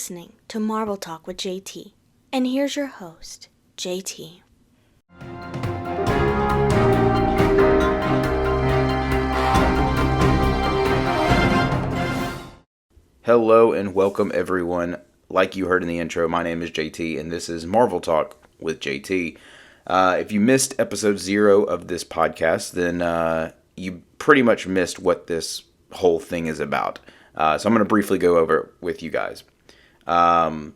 listening to Marvel Talk with JT. And here's your host, JT. Hello and welcome everyone. Like you heard in the intro, my name is JT and this is Marvel Talk with JT. If you missed episode 0 of this podcast, then you pretty much missed what this whole thing is about. So I'm going to briefly go over it with you guys. I'm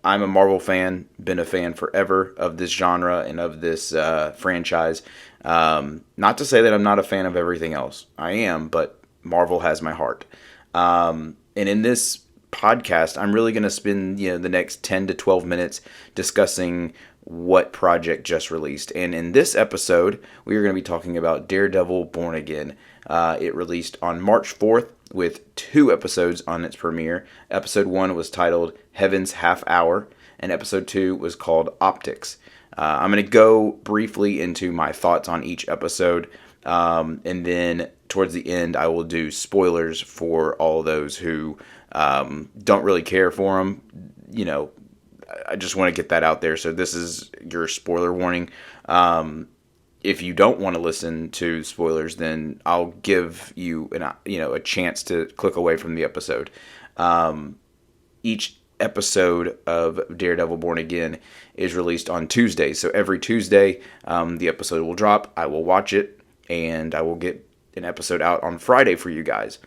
a Marvel fan, been a fan forever of this genre and of this franchise. Not to say that I'm not a fan of everything else. I am, but Marvel has my heart. And in this podcast, I'm really going to spend the next 10 to 12 minutes discussing what project just released. And in this episode, we are going to be talking about Daredevil Born Again. It released on March 4th with 2 episodes on its premiere. Episode 1 was titled Heaven's Half Hour, and Episode 2 was called Optics. I'm going to go briefly into my thoughts on each episode, and then towards the end, I will do spoilers for all those who don't really care for them. I just want to get that out there. So this is your spoiler warning. If you don't want to listen to spoilers, then I'll give you a chance to click away from the episode. Each episode of Daredevil Born Again is released on Tuesdays. So every Tuesday, the episode will drop. I will watch it, and I will get an episode out on Friday for you guys.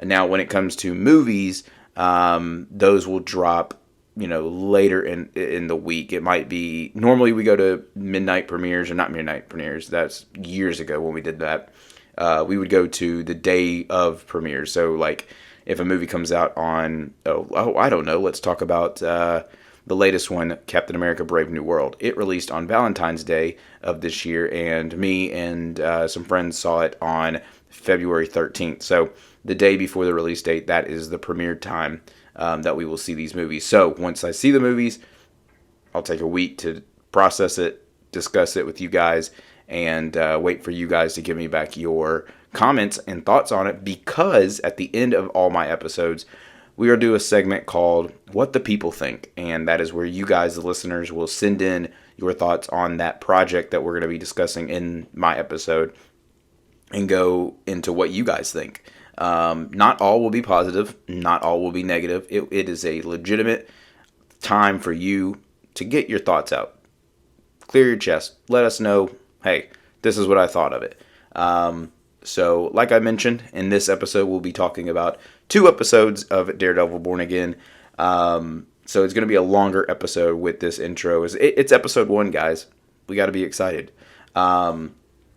Now, when it comes to movies, those will drop, later in the week. It might be, normally we go to midnight premieres, or not midnight premieres. That's years ago when we did that. We would go to the day of premieres. So, like, if a movie comes out on, I don't know, let's talk about the latest one, Captain America Brave New World. It released on Valentine's Day of this year, and me and some friends saw it on February 13th. So the day before the release date, that is the premiere time that we will see these movies. So once I see the movies, I'll take a week to process it, discuss it with you guys, and wait for you guys to give me back your comments and thoughts on it, because at the end of all my episodes, we will do a segment called What the People Think, and that is where you guys, the listeners, will send in your thoughts on that project that we're going to be discussing in my episode and go into what you guys think. Not all will be positive, not all will be negative. It is a legitimate time for you to get your thoughts out. Clear your chest. Let us know, hey, this is what I thought of it. So, like I mentioned, in this episode, we'll be talking about 2 episodes of Daredevil Born Again. So it's going to be a longer episode with this intro. It's episode 1, guys. We got to be excited. Let's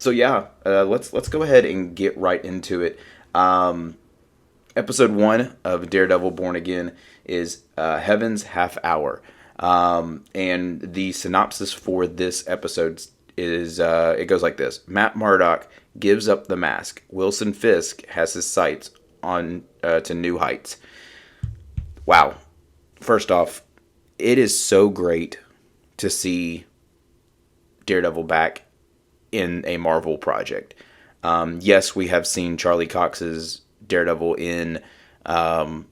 go ahead and get right into it. Episode 1 of Daredevil Born Again is Heaven's Half Hour. And the synopsis for this episode is, it goes like this. Matt Murdock gives up the mask. Wilson Fisk has his sights on to new heights. Wow. First off, it is so great to see Daredevil back in a Marvel project. Yes, we have seen Charlie Cox's Daredevil in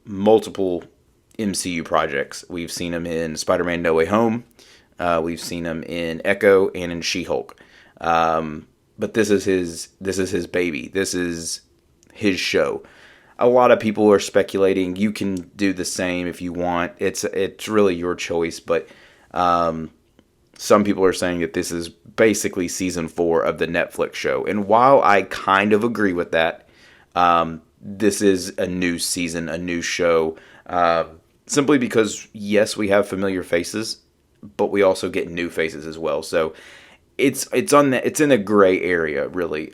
multiple MCU projects. We've seen him in Spider-Man No Way Home. We've seen him in Echo and in She-Hulk. But this is his baby. This is his show. A lot of people are speculating you can do the same if you want. It's really your choice, but some people are saying that this is basically season 4 of the Netflix show. And while I kind of agree with that, this is a new season, a new show, simply because, yes, we have familiar faces, but we also get new faces as well. So it's in a gray area, really.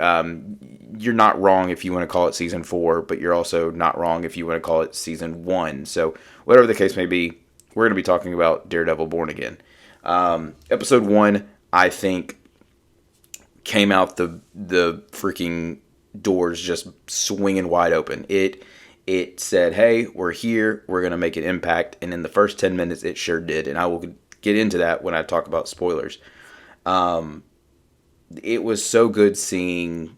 You're not wrong if you want to call it season 4, but you're also not wrong if you want to call it season 1. So whatever the case may be, we're going to be talking about Daredevil Born Again. Episode 1, I think, came out the freaking doors just swinging wide open. It said, hey, we're here, we're going to make an impact, and in the first 10 minutes, it sure did, and I will get into that when I talk about spoilers. It was so good seeing,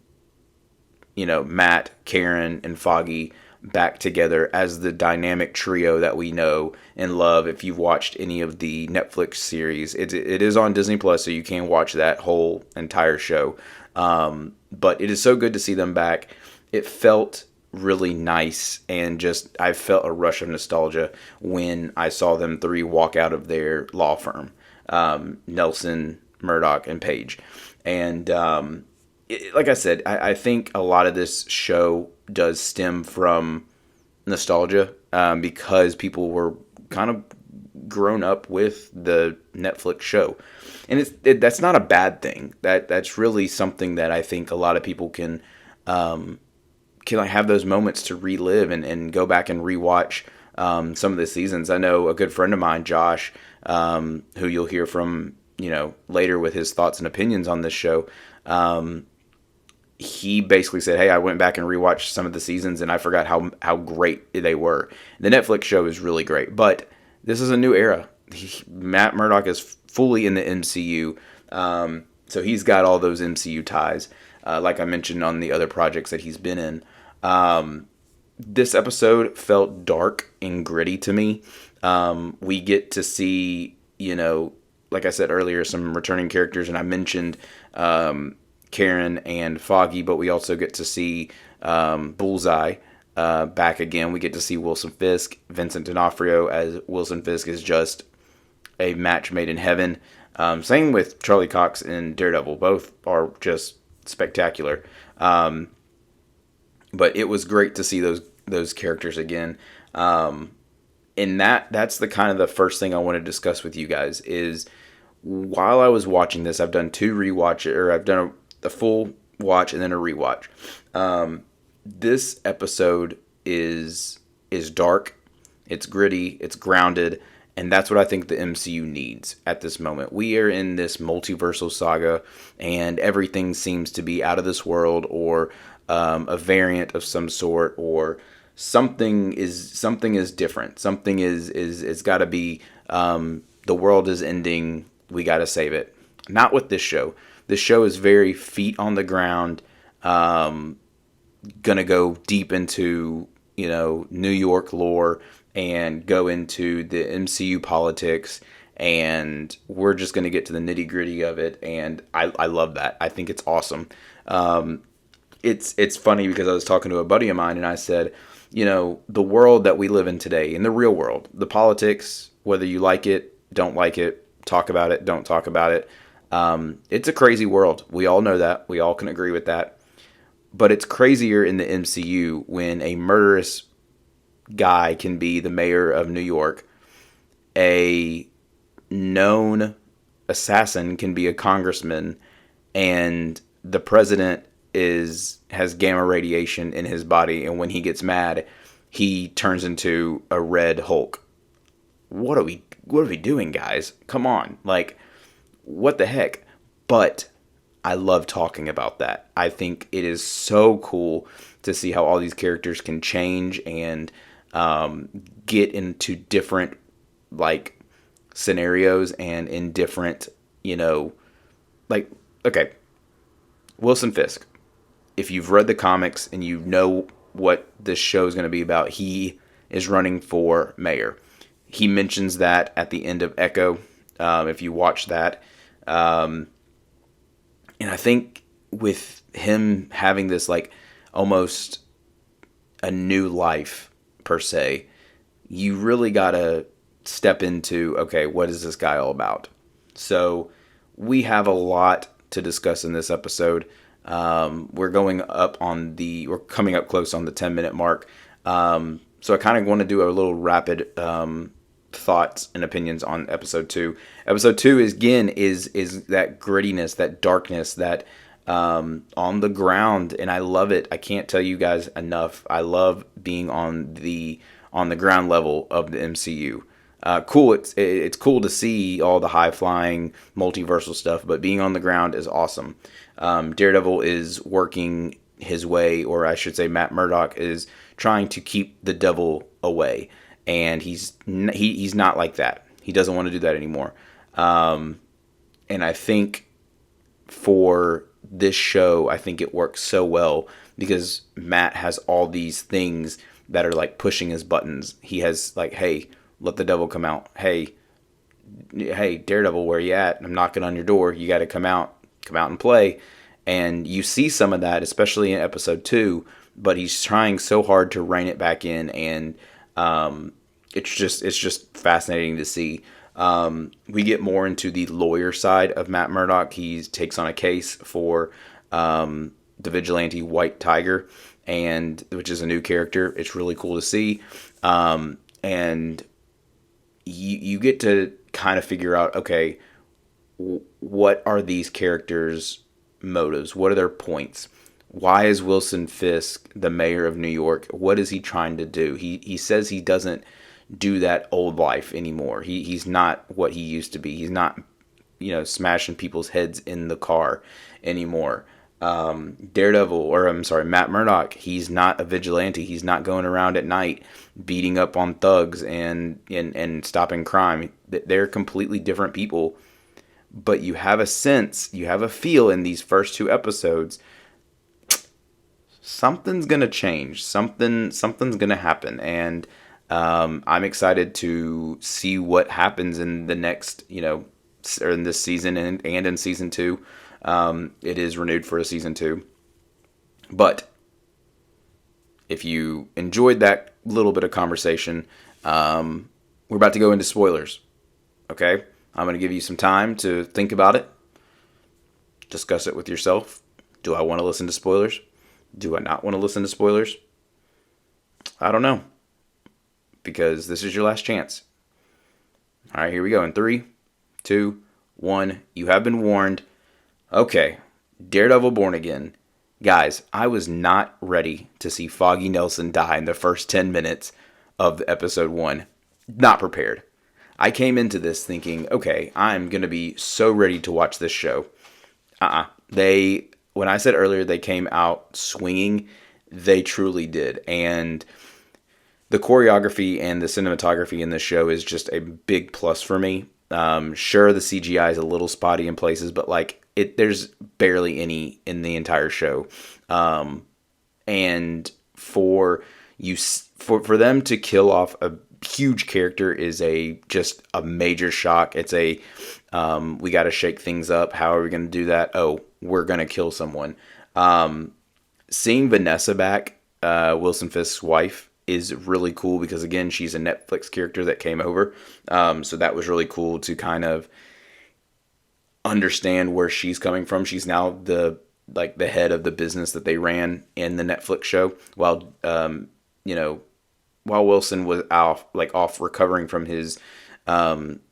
Matt, Karen, and Foggy back together as the dynamic trio that we know and love. If you've watched any of the Netflix series, it is on Disney Plus, so you can watch that whole entire show. But it is so good to see them back. It felt really nice, and just I felt a rush of nostalgia when I saw them three walk out of their law firm, Nelson, Murdoch, and Page. And like I said, I think a lot of this show does stem from nostalgia, because people were kind of grown up with the Netflix show, and that's not a bad thing. That's really something that I think a lot of people can like have those moments to relive and go back and rewatch some of the seasons. I know a good friend of mine, Josh, who you'll hear from later with his thoughts and opinions on this show. He basically said, "Hey, I went back and rewatched some of the seasons, and I forgot how great they were." The Netflix show is really great, but this is a new era. Matt Murdock is fully in the MCU, so he's got all those MCU ties, like I mentioned on the other projects that he's been in. This episode felt dark and gritty to me. We get to see, like I said earlier, some returning characters, and I mentioned Karen and Foggy, but we also get to see Bullseye back again. We get to see Wilson Fisk. Vincent D'Onofrio as Wilson Fisk is just a match made in heaven. Same with Charlie Cox and Daredevil. Both are just spectacular. But it was great to see those characters again. And that's the kind of the first thing I want to discuss with you guys is, while I was watching this, I've done two rewatches, or I've done a full watch and then a rewatch. This episode is dark, it's gritty, it's grounded, and that's what I think the MCU needs at this moment. We are in this multiversal saga, and everything seems to be out of this world, or a variant of some sort, or something is different. Something is got to be. The world is ending. We got to save it. Not with this show. This show is very feet on the ground. Gonna go deep into New York lore and go into the MCU politics, and we're just gonna get to the nitty gritty of it. And I love that. I think it's awesome. It's funny because I was talking to a buddy of mine, and I said, the world that we live in today, in the real world, the politics, whether you like it, don't like it, talk about it, don't talk about it. It's a crazy world. We all know that. We all can agree with that. But it's crazier in the MCU when a murderous guy can be the mayor of New York. A known assassin can be a congressman, and the president has gamma radiation in his body, and when he gets mad, he turns into a red Hulk. What are we doing, guys? Come on. Like, what the heck? But I love talking about that. I think it is so cool to see how all these characters can change and get into different scenarios and in different, okay, Wilson Fisk. If you've read the comics and you know what this show is going to be about, he is running for mayor. He mentions that at the end of Echo, if you watch that. And I think with him having this almost a new life per se, you really got to step into, okay, what is this guy all about? So we have a lot to discuss in this episode. We're coming up close on the 10-minute mark. So I kind of want to do a little rapid thoughts and opinions on episode 2. Episode 2 is that grittiness, that darkness, that on the ground, and I love it. I can't tell you guys enough. I love being on the ground level of the MCU. Cool. It's cool to see all the high flying multiversal stuff, but being on the ground is awesome. Daredevil is working his way, or I should say, Matt Murdock is trying to keep the devil away, and he's not like that. He doesn't want to do that anymore. And I think for this show, I think it works so well because Matt has all these things that are like pushing his buttons. He has like, hey, let the devil come out. Hey, Daredevil, where you at? I'm knocking on your door. You got to come out and play. And you see some of that, especially in episode 2, but he's trying so hard to rein it back in, and it's just fascinating to see. We get more into the lawyer side of Matt Murdock. He takes on a case for the vigilante White Tiger, and which is a new character. It's really cool to see, and you get to kind of figure out, okay, what are these characters' motives? What are their points? Why is Wilson Fisk the mayor of New York? What is he trying to do? He says he doesn't do that old life anymore. He's not what he used to be. He's not, smashing people's heads in the car anymore. Daredevil, or I'm sorry, Matt Murdock, he's not a vigilante. He's not going around at night beating up on thugs and stopping crime. They're completely different people. But you have a sense, you have a feel in these first 2 episodes, something's going to change. Something's going to happen. And I'm excited to see what happens in the next, or in this season and in season 2. It is renewed for a season 2. But if you enjoyed that little bit of conversation, we're about to go into spoilers. Okay? I'm going to give you some time to think about it. Discuss it with yourself. Do I want to listen to spoilers? Do I not want to listen to spoilers? I don't know. Because this is your last chance. All right, here we go. In 3, 2, 1. You have been warned. Okay. Daredevil Born Again. Guys, I was not ready to see Foggy Nelson die in the first 10 minutes of episode 1. Not prepared. I came into this thinking, okay, I'm going to be so ready to watch this show. When I said earlier they came out swinging, they truly did. And the choreography and the cinematography in this show is just a big plus for me. Sure, the CGI is a little spotty in places, but there's barely any in the entire show. And for them to kill off a huge character is just a major shock. It's we got to shake things up. How are we going to do that? Oh, we're going to kill someone. Seeing Vanessa back, Wilson Fisk's wife, is really cool because, again, she's a Netflix character that came over. So that was really cool to kind of understand where she's coming from. She's now the head of the business that they ran in the Netflix show, while Wilson was off recovering from his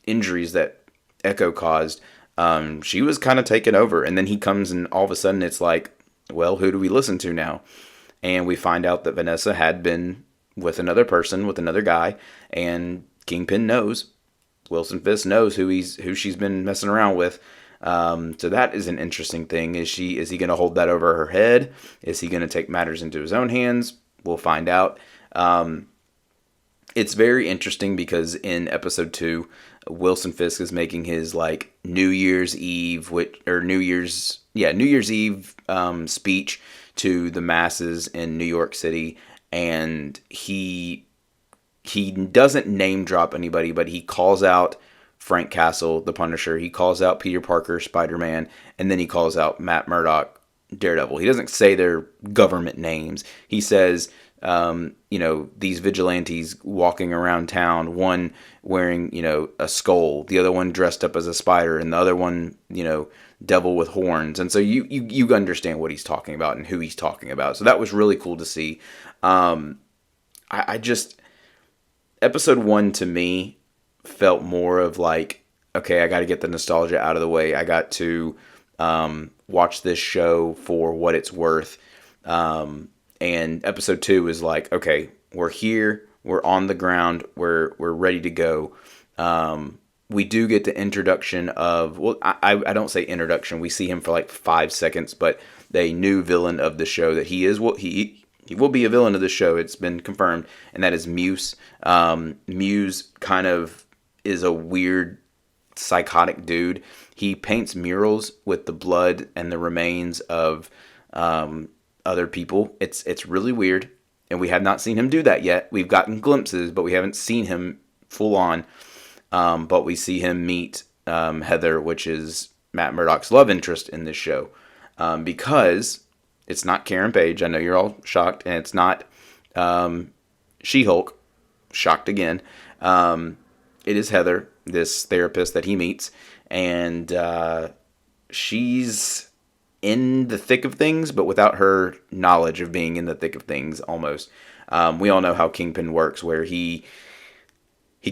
injuries that Echo caused. She was kind of taken over, and then he comes, and all of a sudden it's like, well, who do we listen to now? And we find out that Vanessa had been with another person, with another guy, and Kingpin knows. Wilson Fisk knows who she's been messing around with. So that is an interesting thing. Is he going to hold that over her head? Is he going to take matters into his own hands? We'll find out. It's very interesting because in episode 2, Wilson Fisk is making his New Year's Eve speech to the masses in New York City, and he doesn't name drop anybody, but he calls out Frank Castle, the Punisher. He calls out Peter Parker, Spider-Man, and then he calls out Matt Murdock, Daredevil. He doesn't say their government names. He says, these vigilantes walking around town, one wearing, a skull, the other one dressed up as a spider, and the other one, devil with horns. And so you understand what he's talking about and who he's talking about. So that was really cool to see. Episode 1 to me felt more of okay, I got to get the nostalgia out of the way. I got to watch this show for what it's worth. And episode 2 is okay, we're here, we're on the ground, we're ready to go. We do get the introduction of, I don't say introduction, we see him for 5 seconds, but the new villain of the show that he will be a villain of the show. It's been confirmed, and that is Muse. Muse kind of is a weird, psychotic dude. He paints murals with the blood and the remains of other people. It's really weird. And we have not seen him do that yet. We've gotten glimpses, but we haven't seen him full on. But we see him meet Heather, which is Matt Murdock's love interest in this show. Because it's not Karen Page. I know you're all shocked. And it's not She-Hulk. Shocked again. It is Heather, this therapist that he meets. And she's in the thick of things, but without her knowledge of being in the thick of things almost. We all know how Kingpin works, where he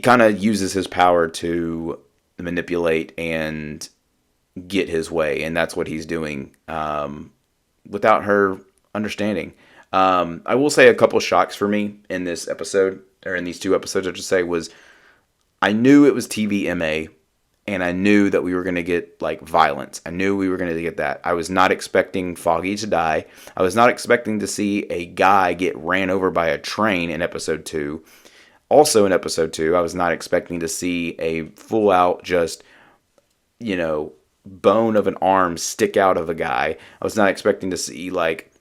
kind of uses his power to manipulate and get his way, and that's what he's doing without her understanding. I will say a couple shocks for me in this episode, or in these two episodes, I should say, was I knew it was TVMA, and I knew that we were going to get, like, violence. I knew we were going to get that. I was not expecting Foggy to die. I was not expecting to see a guy get ran over by a train in episode 2. Also in episode 2, I was not expecting to see a full-out just, bone of an arm stick out of a guy. I was not expecting to see, like,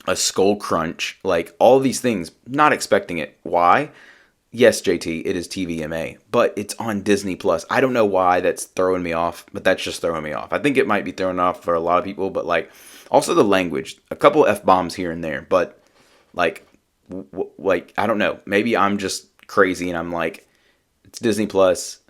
a skull crunch. Like, all these things. Not expecting it. Why? Yes, JT, it is TVMA, but it's on Disney Plus. I don't know why that's throwing me off, but that's just throwing me off. I think it might be throwing off for a lot of people, but, like, also the language. A couple F-bombs here and there, but, like, I don't know. Maybe I'm just crazy and I'm like, it's Disney Plus.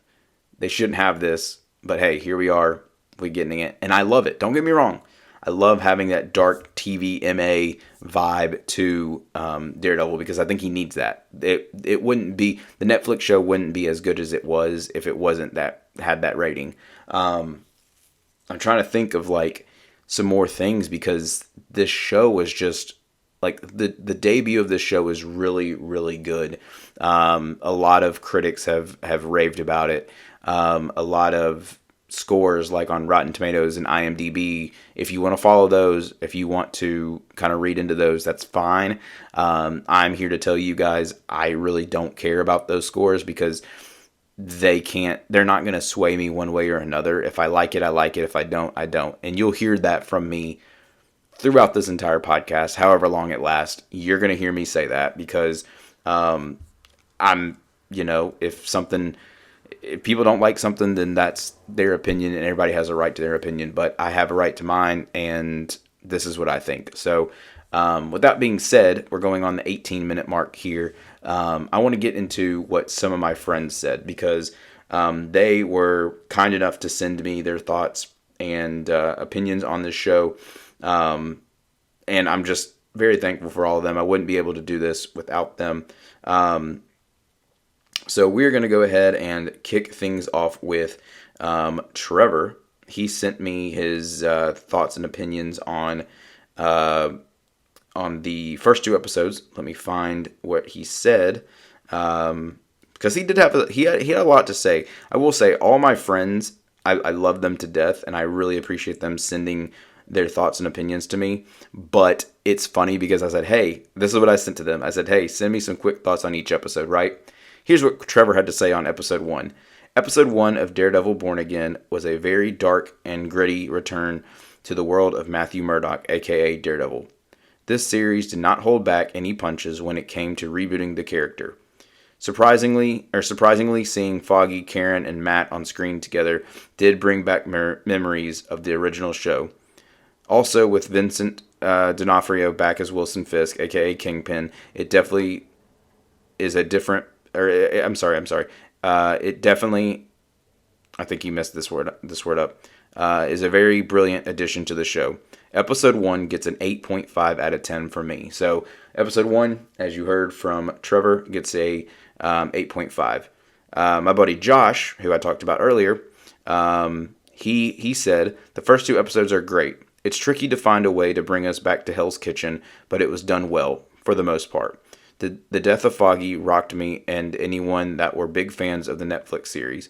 They shouldn't have this, but hey, here we are. We're getting it, and I love it. Don't get me wrong. I love having that dark TVMA vibe to Daredevil, because I think he needs that. It wouldn't be, the Netflix show wouldn't be as good as it was if it wasn't had that rating. I'm trying to think of, like, some more things, because this show was just, like, the debut of this show is really, really good. A lot of critics have raved about it. A lot of scores, like on Rotten Tomatoes and IMDb. If you want to follow those, if you want to kind of read into those, that's fine. I'm here to tell you guys, I really don't care about those scores, because they're not going to sway me one way or another. If I like it, I like it. If I don't, I don't. And you'll hear that from me throughout this entire podcast, however long it lasts. You're going to hear me say that, because I'm, if people don't like something, then that's their opinion, and everybody has a right to their opinion, but I have a right to mine, and this is what I think. So with that being said, we're going on the 18-minute mark here. I want to get into what some of my friends said, because they were kind enough to send me their thoughts and opinions on this show, and I'm just very thankful for all of them. I wouldn't be able to do this without them. So we're going to go ahead and kick things off with Trevor. He sent me his thoughts and opinions on the first two episodes. Let me find what he said, because he did have he had a lot to say. I will say, all my friends, I love them to death, and I really appreciate them sending their thoughts and opinions to me. But it's funny, because I said, hey, this is what I sent to them. I said, hey, send me some quick thoughts on each episode, right? Here's what Trevor had to say on episode 1. Episode 1 of Daredevil Born Again was a very dark and gritty return to the world of Matthew Murdock, aka Daredevil. This series did not hold back any punches when it came to rebooting the character. Surprisingly, seeing Foggy, Karen, and Matt on screen together did bring back memories of the original show. Also, with Vincent D'Onofrio back as Wilson Fisk, aka Kingpin, it definitely is a different... I'm sorry. It definitely, I think you messed this word up, is a very brilliant addition to the show. Episode 1 gets an 8.5 out of 10 for me. So episode 1, as you heard from Trevor, gets a 8.5. My buddy Josh, who I talked about earlier, he said, the first 2 episodes are great. It's tricky to find a way to bring us back to Hell's Kitchen, but it was done well, for the most part. The death of Foggy rocked me and anyone that were big fans of the Netflix series.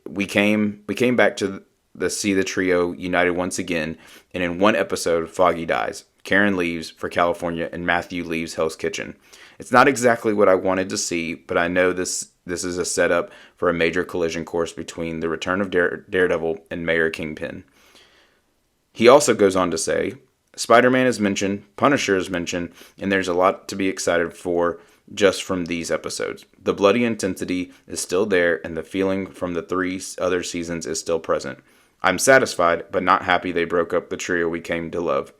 We came back to see the trio united once again, and in one episode, Foggy dies. Karen leaves for California, and Matthew leaves Hell's Kitchen. It's not exactly what I wanted to see, but I know this is a setup for a major collision course between the return of Daredevil and Mayor Kingpin. He also goes on to say, Spider-Man is mentioned, Punisher is mentioned, and there's a lot to be excited for just from these episodes. The bloody intensity is still there, and the feeling from the 3 other seasons is still present. I'm satisfied, but not happy they broke up the trio we came to love.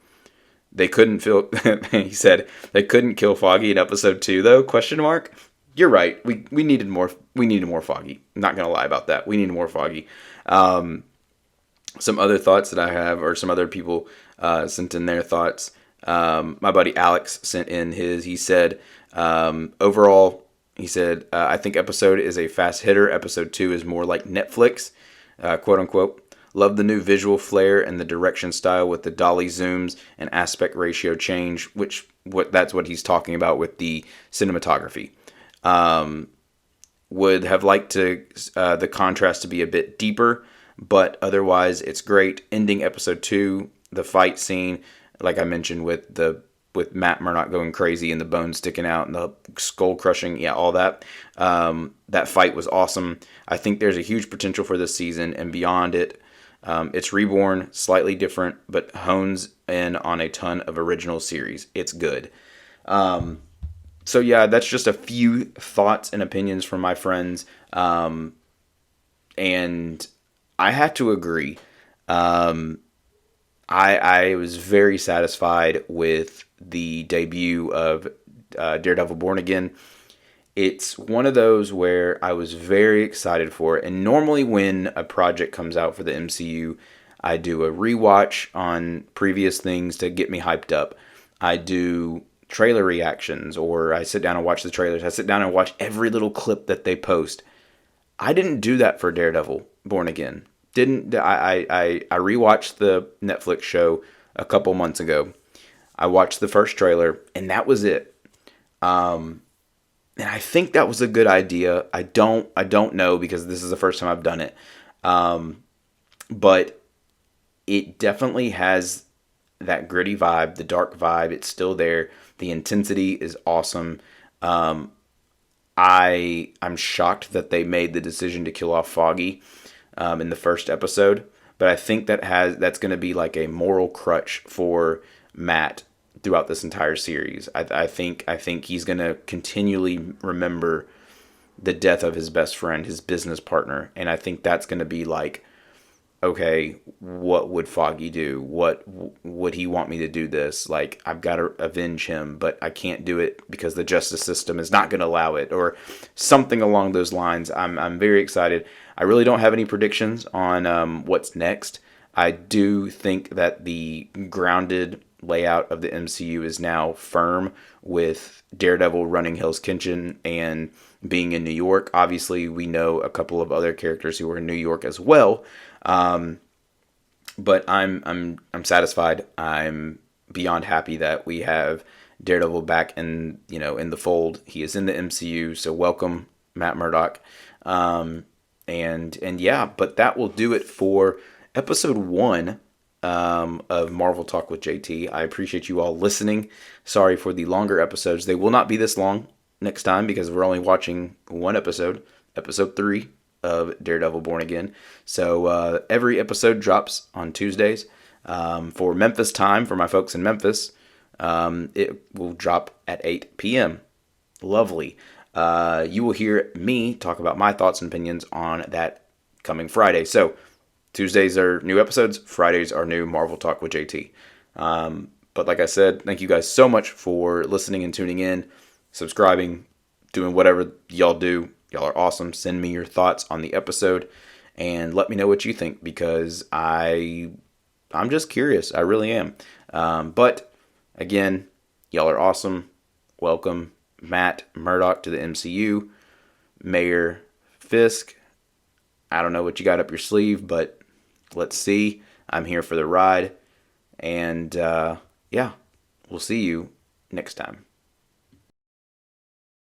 They couldn't feel. He said they couldn't kill Foggy in episode 2, though? Question mark. You're right. We needed more. We needed more Foggy. I'm not gonna lie about that. We needed more Foggy. Some other thoughts that I have, or some other people sent in their thoughts. My buddy Alex sent in his. He said, overall, he said, I think episode is a fast hitter. Episode 2 is more like Netflix, quote unquote. Love the new visual flair and the direction style with the dolly zooms and aspect ratio change, that's what he's talking about with the cinematography. Would have liked the contrast to be a bit deeper, but otherwise it's great. Ending episode 2, the fight scene, like I mentioned with Matt Murdock going crazy and the bones sticking out and the skull crushing, all that. That fight was awesome. I think there's a huge potential for this season and beyond it. It's reborn, slightly different, but hones in on a ton of original series. It's good. So yeah, that's just a few thoughts and opinions from my friends. And I had to agree. I was very satisfied with the debut of Daredevil Born Again. It's one of those where I was very excited for it. And normally when a project comes out for the MCU, I do a rewatch on previous things to get me hyped up. I do trailer reactions, or I sit down and watch the trailers. I sit down and watch every little clip that they post. I didn't do that for Daredevil Born Again. I rewatched the Netflix show a couple months ago. I watched the first trailer, and that was it. And I think that was a good idea. I don't know because this is the first time I've done it. But it definitely has that gritty vibe, the dark vibe. It's still there. The intensity is awesome. I'm shocked that they made the decision to kill off Foggy in the first episode. But I think that's going to be like a moral crutch for Matt throughout this entire series. I think he's going to continually remember the death of his best friend, his business partner, and I think that's going to be like, okay, what would Foggy do? What would he want me to do this? Like, I've got to avenge him, but I can't do it because the justice system is not going to allow it, or something along those lines. I'm very excited. I really don't have any predictions on what's next. I do think that the grounded layout of the MCU is now firm, with Daredevil running Hell's Kitchen and being in New York. Obviously, we know a couple of other characters who are in New York as well. But I'm satisfied. I'm beyond happy that we have Daredevil back in the fold. He is in the MCU, so welcome, Matt Murdock. And yeah, but that will do it for episode 1 of Marvel Talk with JT. I appreciate you all listening. Sorry for the longer episodes. They will not be this long next time because we're only watching one episode 3 of Daredevil Born Again. So every episode drops on Tuesdays. For Memphis time, for my folks in Memphis, it will drop at 8 p.m. Lovely. You will hear me talk about my thoughts and opinions on that coming Friday. So Tuesdays are new episodes. Fridays are new Marvel Talk with JT. But like I said, thank you guys so much for listening and tuning in, subscribing, doing whatever y'all do. Y'all are awesome. Send me your thoughts on the episode and let me know what you think, because I'm just curious. I really am. But again, y'all are awesome. Welcome Matt Murdock to the MCU. Mayor Fisk, I don't know what you got up your sleeve, but let's see. I'm here for the ride. And yeah, we'll see you next time.